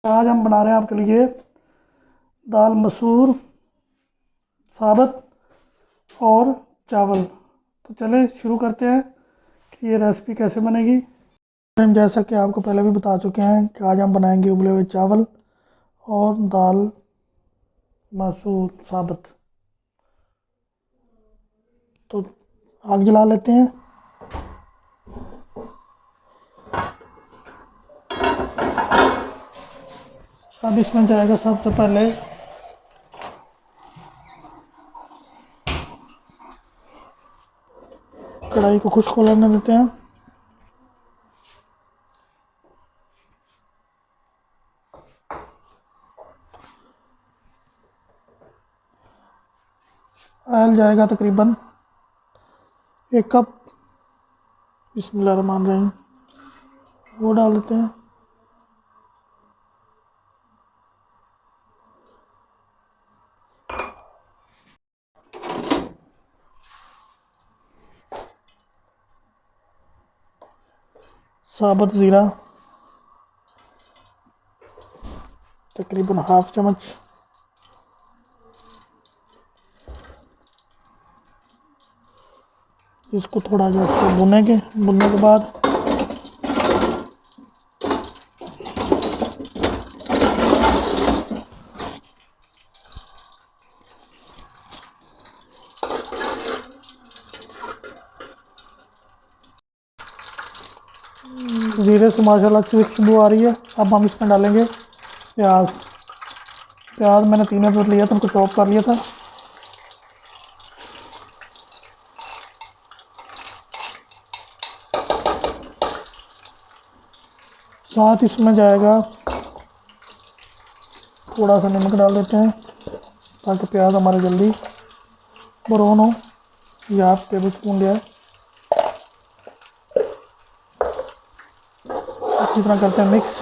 आज हम बना रहे हैं आपके लिए दाल मसूर साबत और चावल। तो चलें शुरू करते हैं कि ये रेसिपी कैसे बनेगी। हम जैसा कि आपको पहले भी बता चुके हैं कि आज हम बनाएंगे उबले हुए चावल और दाल मसूर साबत। तो आग जला लेते हैं। अब इसमें जाएगा सबसे पहले कढ़ाई को खुश्क होने देते हैं। ऑयल जाएगा तकरीबन 1 कप। बिस्मिल्लाहिर्रहमानिर्रहीम। वो डाल देते हैं। साबुत ज़ीरा तकरीबन हाफ चम्मच। इसको थोड़ा जो है भुनने के बाद ज़ीरे से माशाल्लाह अच्छी खुशबू आ रही है। अब हम इसमें डालेंगे प्याज। मैंने 3 अदद लिया था, उनको चॉप कर लिया था। साथ इसमें जाएगा थोड़ा सा नमक डाल देते हैं ताकि प्याज हमारे जल्दी ब्राउन हो। ये हाफ टेबल स्पून लिया है। अच्छी तरह करते हैं मिक्स।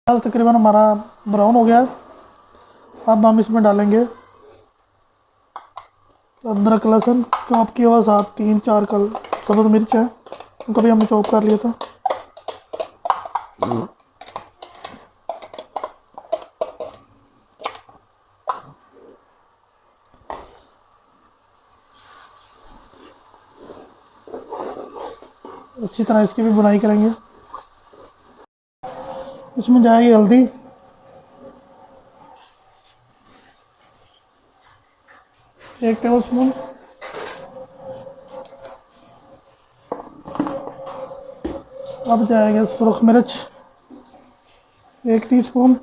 प्याज तकरीबन हमारा ब्राउन हो गया है। अब हम इसमें डालेंगे अदरक लहसुन चॉप किया हुआ, साथ 3-4 कल सब्ज़ मिर्च है, उनको भी हमने चॉप कर लिया था। अच्छी तरह इसकी भी बुनाई करेंगे। इसमें जाएगी हल्दी, एक टेबल स्पून। अब जाएगा सुरख मिर्च 1 टीस्पून।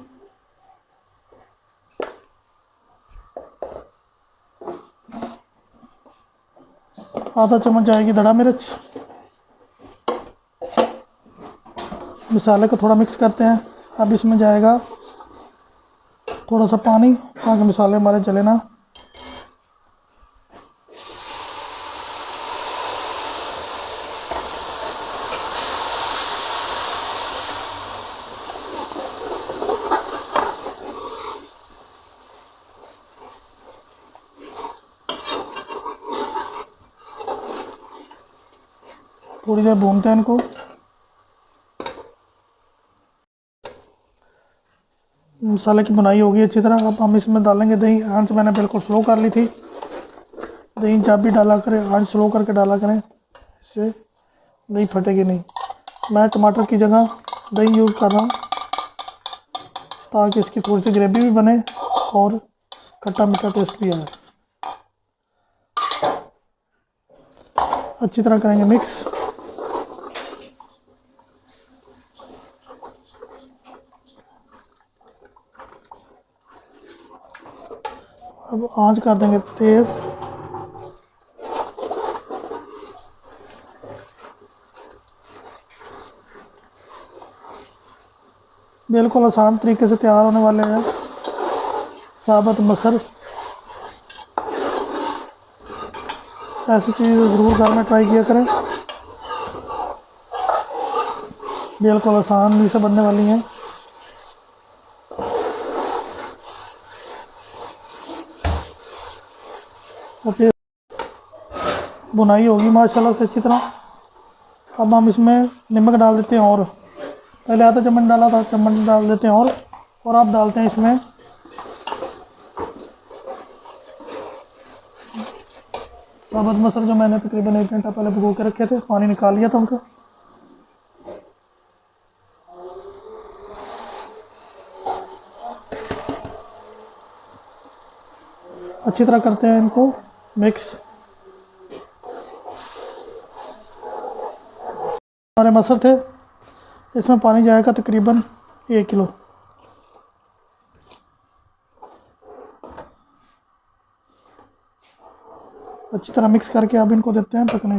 आधा चम्मच जाएगी धड़ा मिर्च। मसाले को थोड़ा मिक्स करते हैं। अब इसमें जाएगा थोड़ा सा पानी ताकि मसाले हमारे जले ना। थोड़ी देर भूनते हैं इनको। मसाले की बुनाई होगी अच्छी तरह। अब हम इसमें डालेंगे दही। आंच मैंने बिल्कुल स्लो कर ली थी। दही जब भी डाला करें आंच स्लो करके डाला करें, इससे दही फटेगी नहीं। मैं टमाटर की जगह दही यूज़ कर रहा हूँ ताकि इसकी थोड़ी सी ग्रेवी भी बने और खट्टा मीठा टेस्ट भी आए। अच्छी तरह करेंगे मिक्स। अब आंच कर देंगे तेज़। बिल्कुल आसान तरीके से तैयार होने वाले हैं साबुत मसूर। ऐसी चीज़ ज़रूर घर में ट्राई किया करें, बिल्कुल आसान भी से बनने वाली हैं। और फिर भुनाई होगी माशाल्लाह से अच्छी तरह। अब हम इसमें नमक डाल देते हैं, और पहले आधा चम्मच डाला था, चम्मच डाल देते हैं और आप डालते हैं इसमें साबुत मसल जो मैंने तकरीबन 1 घंटा पहले भिगो के रखे थे, पानी निकाल लिया था उनका। अच्छी तरह करते हैं इनको मिक्स। हमारे मसर थे, इसमें पानी जाएगा तकरीबन 1 किलो। अच्छी तरह मिक्स करके अब इनको देते हैं पकने।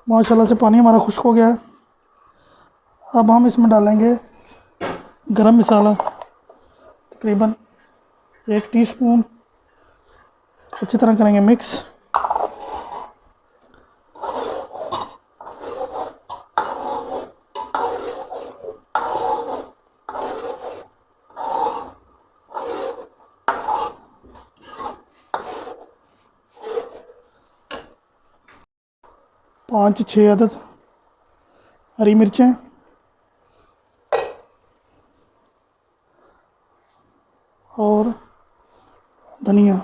माशाल्लाह से पानी हमारा खुश्क हो गया है। अब हम इसमें डालेंगे गरम मसाला तकरीबन 1 टीस्पून। अच्छी तरह करेंगे मिक्स। पाँच 6 अदद हरी मिर्चें, और धनिया।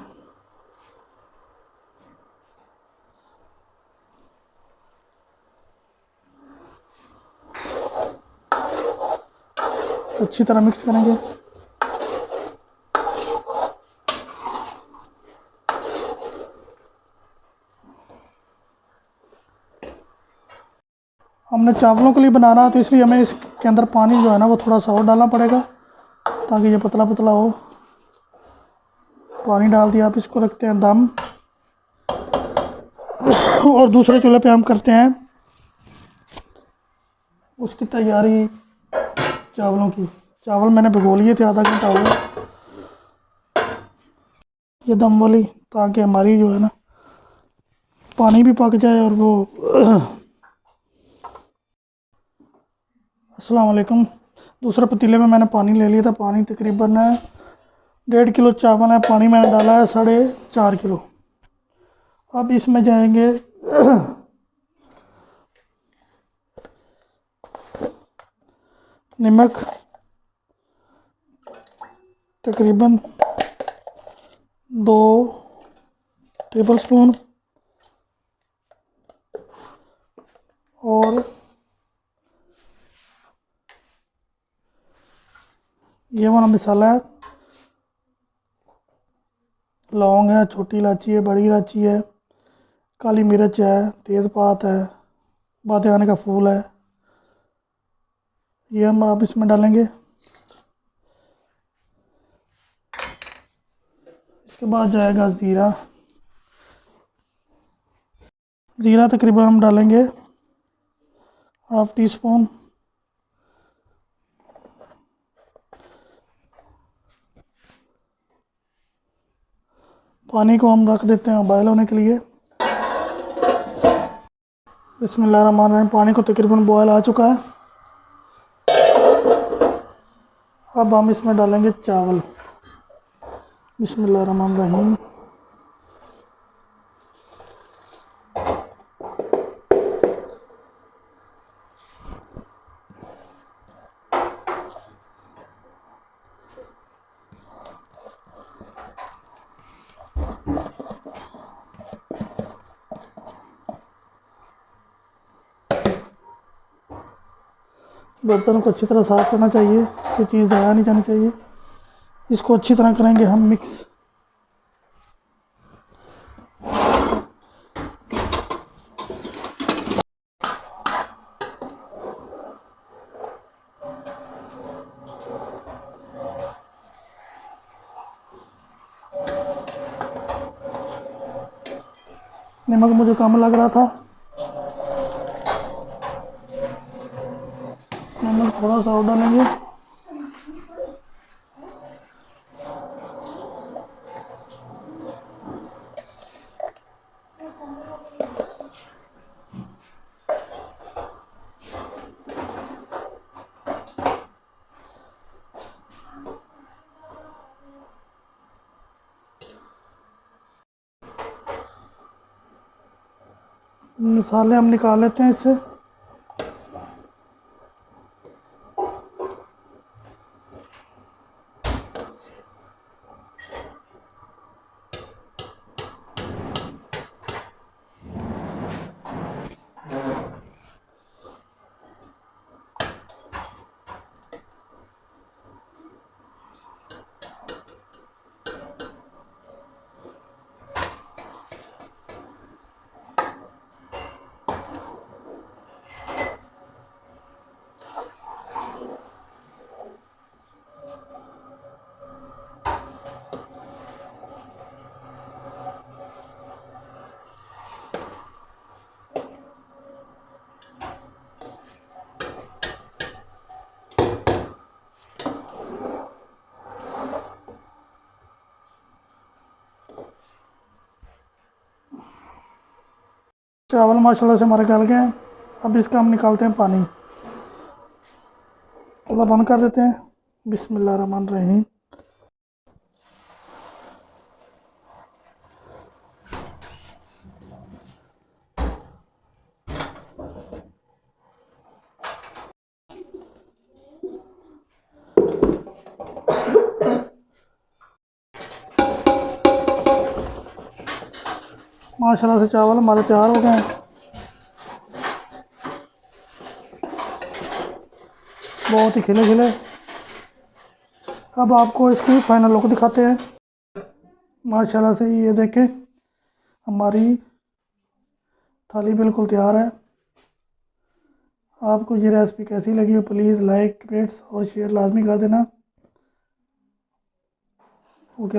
अच्छी तरह मिक्स करेंगे। हमने चावलों के लिए बनाना है, तो इसलिए हमें इसके अंदर पानी जो है ना वो थोड़ा सा और डालना पड़ेगा ताकि ये पतला पतला हो। पानी डाल दिया। आप इसको रखते हैं दम, और दूसरे चूल्हे पे हम करते हैं उसकी तैयारी चावलों की। चावल मैंने भिगो लिए थे, आधा घंटा हो गया ये दम वाली, ताकि हमारी जो है ना पानी भी पक जाए और वो अस्सलाम वालेकुम। दूसरे पतीले में मैंने पानी ले लिया था। पानी तकरीबन 1.5 किलो चावल है, पानी मैंने डाला है 4.5 किलो। अब इसमें जाएंगे नमक तकरीबन 2 टेबल स्पून, और ये वाला मसाला है, लौंग है, छोटी इलायची है, बड़ी इलायची है, काली मिर्च है, तेज़पात है, बादीवाने का फूल है। ये हम आप इसमें डालेंगे। इसके बाद जाएगा ज़ीरा। ज़ीरा तकरीबन हम डालेंगे 1/2 टीस्पून। पानी को हम रख देते हैं बॉयल होने के लिए। बिस्मिल्लाहिर्रहमानिर्रहीम। पानी को तकरीबन बॉयल आ चुका है। अब हम इसमें डालेंगे चावल। बिस्मिल्लाहिर्रहमानिर्रहीम। बर्तन को अच्छी तरह साफ़ करना चाहिए, कोई चीज़ ज़ाया नहीं जानी चाहिए। इसको अच्छी तरह करेंगे हम मिक्स। नमक मुझे कम लग रहा था, नमक थोड़ा सा और डालेंगे। मसाले हम निकाल लेते हैं इससे। चावल माशाल्लाह से हमारे गल गए हैं। अब इसका हम निकालते हैं पानी। चूल्हा बंद कर देते हैं। बिस्मिल्लाहिर्रहमानिर्रहीम। माशाल्लाह से चावल हमारे तैयार हो गए हैं। बहुत ही खिले खिले। अब आपको इसकी फाइनल लुक दिखाते हैं। माशाल्लाह से ये देखें, हमारी थाली बिल्कुल तैयार है। आपको ये रेसिपी कैसी लगी हो प्लीज़ लाइक, कमेंट्स और शेयर लाजमी कर देना। ओके।